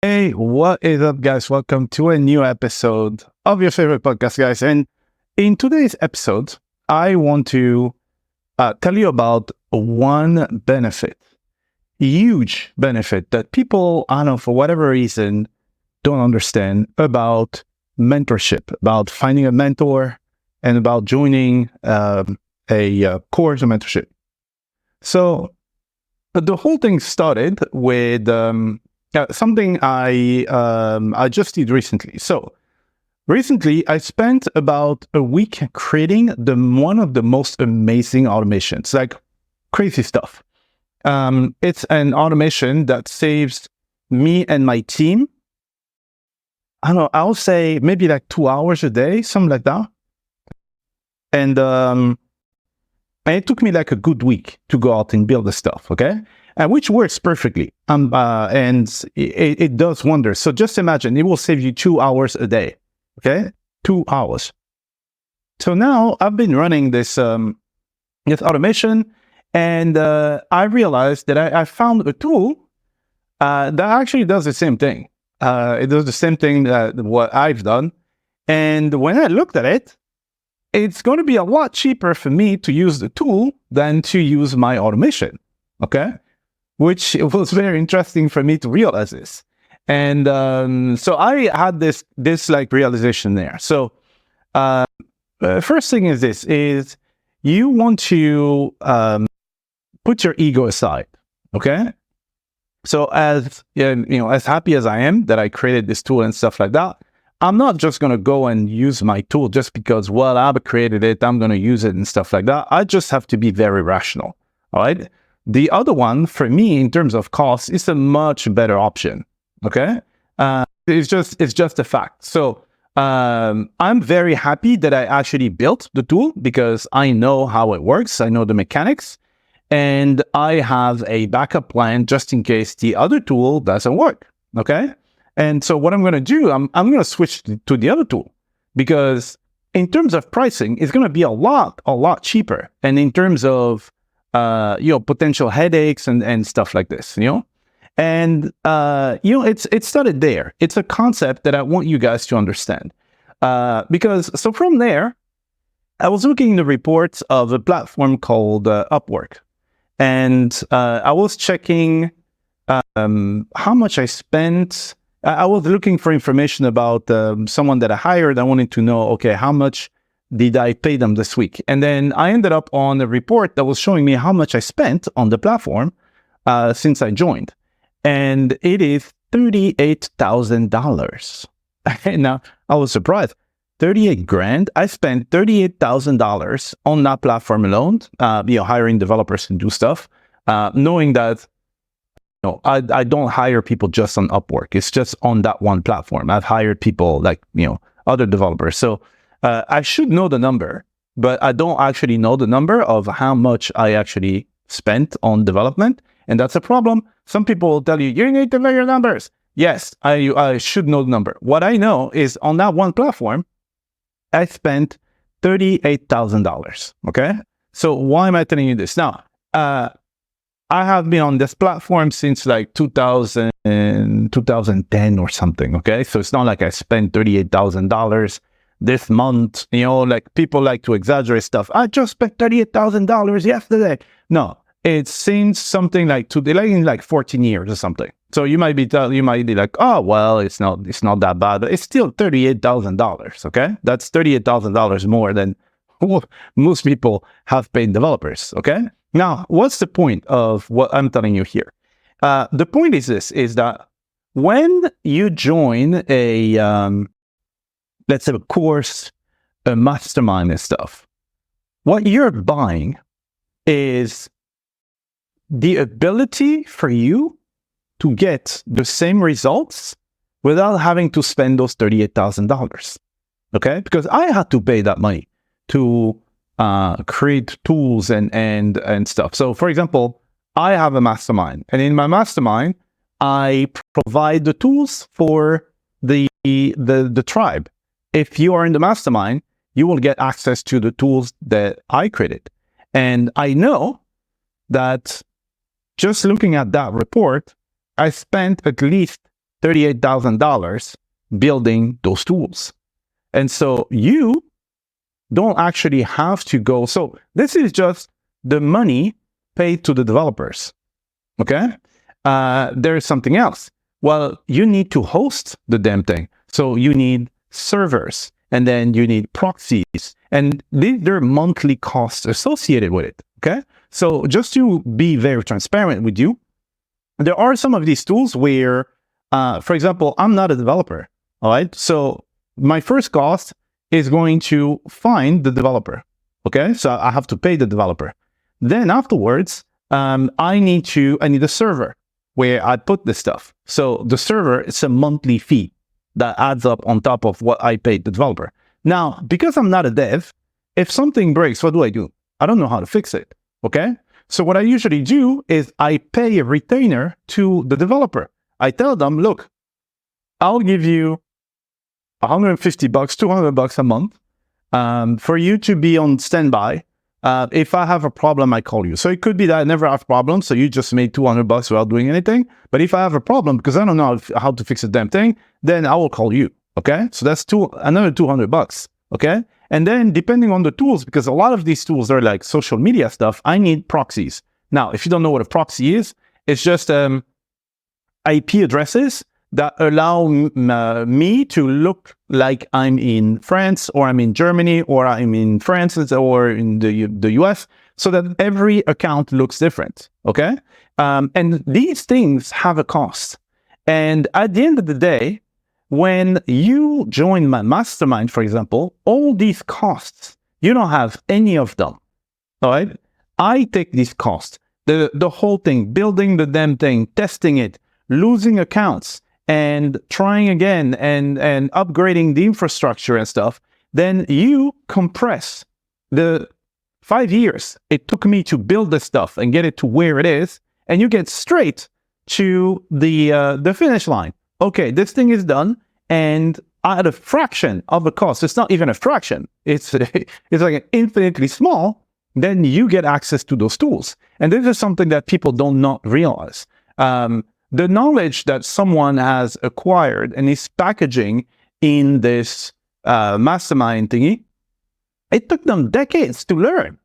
Hey, what is up, guys? Welcome to a new episode of your favorite podcast, guys. And in today's episode, I want to tell you about one benefit, huge benefit that people, I don't know, for whatever reason, don't understand about mentorship, about finding a mentor, and about joining a course of mentorship. So the whole thing started with something I just did recently. So recently, I spent about a week creating one of the most amazing automations, like crazy stuff. It's an automation that saves me and my team, I don't know, I'll say maybe like 2 hours a day, something like that. And it took me like a good week to go out and build the stuff, okay? Which works perfectly. And it does wonders. So just imagine, it will save you 2 hours a day, okay? 2 hours. So now I've been running this automation, and I realized that I found a tool that actually does the same thing. It does the same thing that what I've done. And when I looked at it, it's going to be a lot cheaper for me to use the tool than to use my automation, okay? Which it was very interesting for me to realize this. And so I had this like realization there. So first thing is this, is you want to put your ego aside, okay? So as happy as I am that I created this tool and stuff like that, I'm not just going to go and use my tool just because, well, I've created it, I'm going to use it and stuff like that. I just have to be very rational, all right? The other one, for me, in terms of cost, is a much better option, okay? It's just a fact. So I'm very happy that I actually built the tool because I know how it works, I know the mechanics, and I have a backup plan just in case the other tool doesn't work, okay? And so what I'm going to do, I'm going to switch to the other tool because in terms of pricing, it's going to be a lot cheaper. And in terms of, potential headaches and stuff like this, and, it started there. It's a concept that I want you guys to understand. So from there, I was looking in the reports of a platform called Upwork. And I was checking how much I spent. I was looking for information about someone that I hired. I wanted to know, okay, how much did I pay them this week? And then I ended up on a report that was showing me how much I spent on the platform since I joined. And it is $38,000. And now I was surprised. 38 grand. I spent $38,000 on that platform alone, hiring developers to do stuff, knowing that I don't hire people just on Upwork. It's just on that one platform. I've hired people like, other developers. So I should know the number, but I don't actually know the number of how much I actually spent on development. And that's a problem. Some people will tell you, you need to know your numbers. Yes, I should know the number. What I know is on that one platform, I spent $38,000. Okay. So why am I telling you this? Now, I have been on this platform since like 2010 or something, okay? So it's not like I spent $38,000 this month, like people like to exaggerate stuff. I just spent $38,000 yesterday. No, it's since something like in like 14 years or something. So you might be like, oh, well, it's not that bad, but it's still $38,000, okay? That's $38,000 more than most people have paid developers, okay? Now, what's the point of what I'm telling you here? The point is this, is that when you join a, let's say a course, a mastermind and stuff, what you're buying is the ability for you to get the same results without having to spend those $38,000, okay? Because I had to pay that money to create tools and stuff. So for example, I have a mastermind, and in my mastermind, I provide the tools for the tribe. If you are in the mastermind, you will get access to the tools that I created. And I know that just looking at that report, I spent at least $38,000 building those tools. And so you don't actually have to go. So this is just the money paid to the developers. Okay. There's something else. Well, you need to host the damn thing. So you need servers, and then you need proxies, and there are monthly costs associated with it. Okay. So just to be very transparent with you, there are some of these tools where, for example, I'm not a developer. All right. So my first cost is going to find the developer. Okay. So I have to pay the developer. Then afterwards, I need a server where I put this stuff. So the server is a monthly fee that adds up on top of what I paid the developer. Now, because I'm not a dev, if something breaks, what do? I don't know how to fix it. Okay. So what I usually do is I pay a retainer to the developer. I tell them, look, I'll give you $150, $200 a month for you to be on standby. If I have a problem, I call you. So it could be that I never have problems, so you just made $200 without doing anything. But if I have a problem, because I don't know how to fix a damn thing, then I will call you. Okay, so that's another $200. Okay, and then depending on the tools, because a lot of these tools are like social media stuff, I need proxies. Now, if you don't know what a proxy is, it's just IP addresses that allow me to look like I'm in France, or I'm in Germany, or I'm in France, or in the US, so that every account looks different. Okay, and these things have a cost. And at the end of the day, when you join my mastermind, for example, all these costs, you don't have any of them. All right, I take these costs, the whole thing, building the damn thing, testing it, losing accounts, and trying again, and upgrading the infrastructure and stuff. Then you compress the 5 years it took me to build this stuff and get it to where it is, and you get straight to the finish line. Okay, this thing is done, and at a fraction of the cost, it's not even a fraction, it's like infinitely small, then you get access to those tools. And this is something that people do not realize. The knowledge that someone has acquired and is packaging in this mastermind thingy, it took them decades to learn.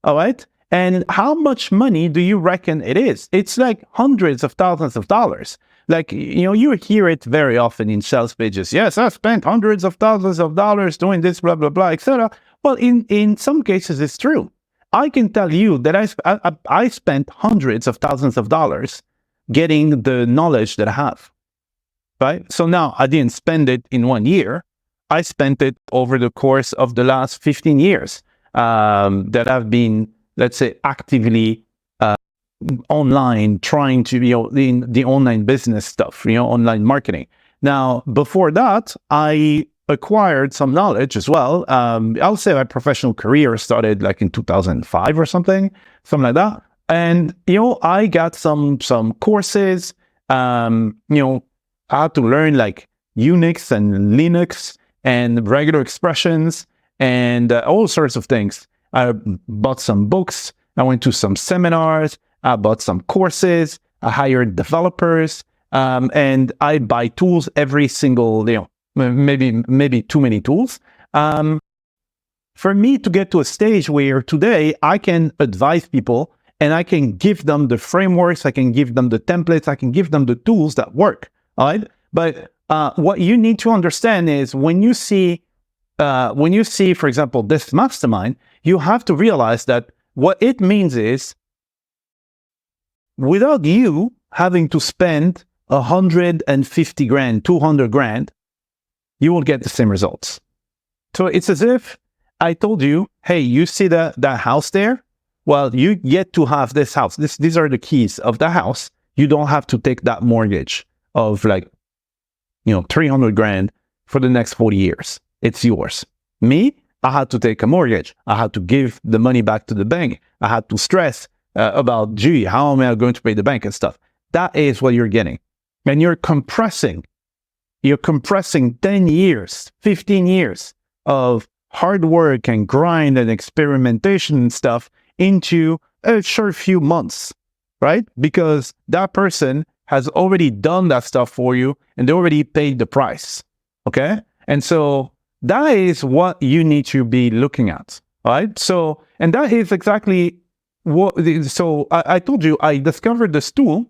All right. And how much money do you reckon it is? It's like hundreds of thousands of dollars. Like, you hear it very often in sales pages. Yes, I spent hundreds of thousands of dollars doing this, blah, blah, blah, etc. Well, in some cases, it's true. I can tell you that I spent hundreds of thousands of dollars getting the knowledge that I have, right? So now I didn't spend it in 1 year. I spent it over the course of the last 15 years that I've been, let's say, actively online, trying to be in the online business stuff, online marketing. Now, before that, I acquired some knowledge as well. I'll say my professional career started like in 2005 or something like that. And, I got some courses, I had to learn like Unix and Linux and regular expressions and all sorts of things. I bought some books. I went to some seminars. I bought some courses. I hired developers. And I buy tools every single, maybe too many tools. For me to get to a stage where today I can advise people, and I can give them the frameworks, I can give them the templates, I can give them the tools that work. All right. But what you need to understand is when you see, for example, this mastermind, you have to realize that what it means is, without you having to spend 150 grand, 200 grand, you will get the same results. So it's as if I told you, hey, you see that house there? Well, you get to have this house. These are the keys of the house. You don't have to take that mortgage of 300 grand for the next 40 years. It's yours. Me, I had to take a mortgage. I had to give the money back to the bank. I had to stress about, how am I going to pay the bank and stuff. That is what you're getting. And you're compressing 10 years, 15 years of hard work and grind and experimentation and stuff into a short few months, right? Because that person has already done that stuff for you, and they already paid the price. Okay? And so that is what you need to be looking at, right? So, and that is exactly what, so I told you, I discovered this tool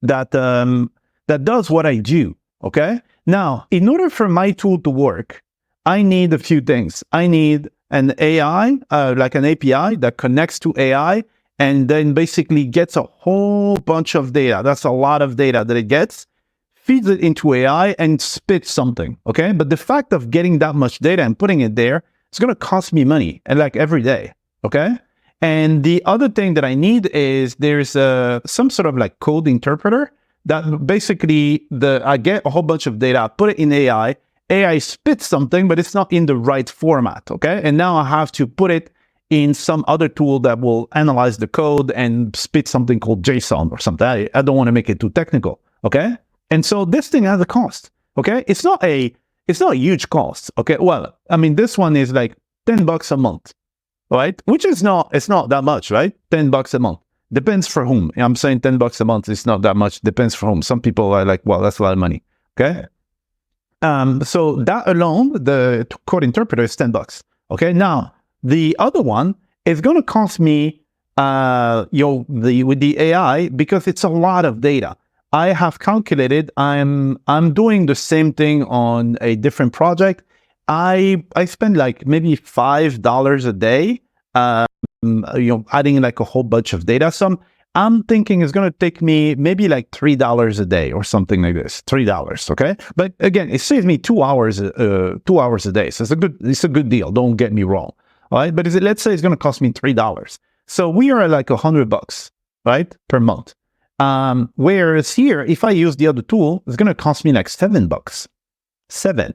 that, that does what I do, okay? Now, in order for my tool to work, I need a few things. I need an AI, like an API that connects to AI and then basically gets a whole bunch of data. That's a lot of data that it gets, feeds it into AI and spits something, okay? But the fact of getting that much data and putting it there, it's going to cost me money, and like every day, okay? And the other thing that I need is there's some sort of like code interpreter that basically I get a whole bunch of data, put it in AI, AI spits something, but it's not in the right format, okay? And now I have to put it in some other tool that will analyze the code and spit something called JSON or something. I don't want to make it too technical, okay? And so this thing has a cost, okay? It's not a huge cost, okay? Well, I mean, this one is like $10 a month, right? Which is it's not that much, right? $10 a month. Depends for whom. I'm saying $10 a month is not that much. Depends for whom. Some people are like, well, that's a lot of money, okay? So that alone, the code interpreter is $10, okay? Now, the other one is going to cost me, with the AI, because it's a lot of data. I have calculated, I'm doing the same thing on a different project. I spend like maybe $5 a day, adding like a whole bunch of data. So I'm thinking it's going to take me maybe like $3 a day or something like this, $3, okay? But again, it saves me 2 hours, 2 hours a day. So it's a good deal. Don't get me wrong, all right? But let's say it's going to cost me $3. So we are at like $100, right, per month. Whereas here, if I use the other tool, it's going to cost me like $7. 7.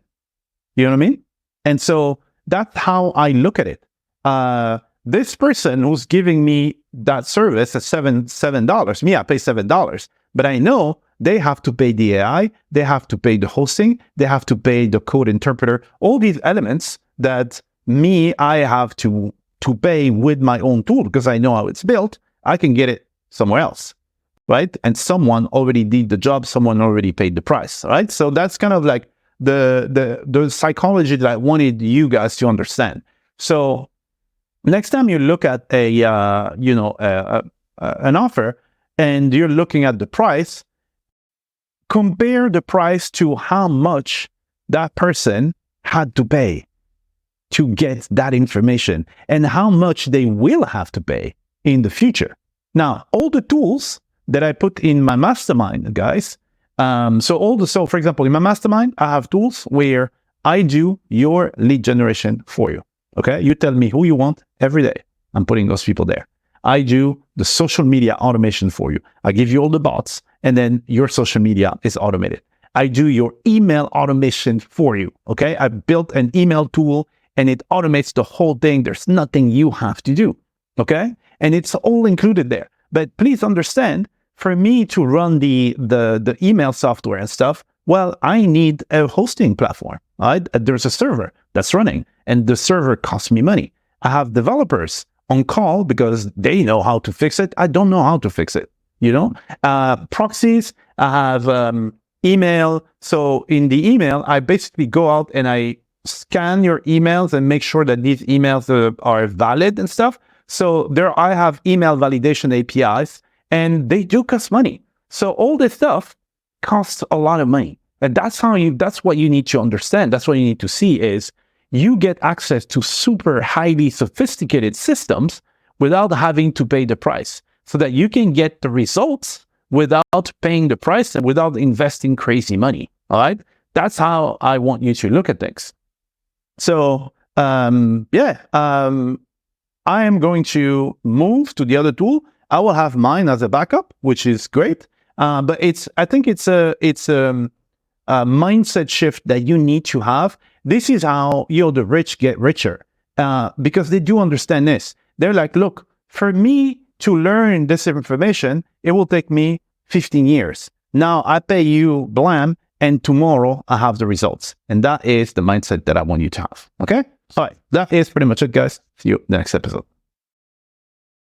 You know what I mean? And so that's how I look at it. This person who's giving me that service at $7, me, I pay $7, but I know they have to pay the AI, they have to pay the hosting, they have to pay the code interpreter, all these elements that I have to pay with my own tool because I know how it's built. I can get it somewhere else, right? And someone already did the job, someone already paid the price, right? So that's kind of like the psychology that I wanted you guys to understand. So next time you look at an offer and you're looking at the price, compare the price to how much that person had to pay to get that information and how much they will have to pay in the future. Now, all the tools that I put in my mastermind, guys, so for example, in my mastermind, I have tools where I do your lead generation for you. Okay, you tell me who you want every day. I'm putting those people there. I do the social media automation for you. I give you all the bots, and then your social media is automated. I do your email automation for you. Okay, I built an email tool, and it automates the whole thing. There's nothing you have to do. Okay, and it's all included there. But please understand, for me to run the email software and stuff, well, I need a hosting platform. Right? There's a server that's running, and the server costs me money. I have developers on call because they know how to fix it. I don't know how to fix it. Proxies. I have email. So in the email, I basically go out and I scan your emails and make sure that these emails are valid and stuff. So I have email validation APIs, and they do cost money. So all this stuff costs a lot of money. And that's what you need to understand. That's what you need to see is you get access to super highly sophisticated systems without having to pay the price so that you can get the results without paying the price and without investing crazy money. All right. That's how I want you to look at things. So, I am going to move to the other tool. I will have mine as a backup, which is great. But I think it's a mindset shift that you need to have. This is how the rich get richer, because they do understand this. They're like, look, for me to learn this information, it will take me 15 years. Now I pay you blam, and tomorrow I have the results. And that is the mindset that I want you to have. Okay? All right. That is pretty much it, guys. See you next episode.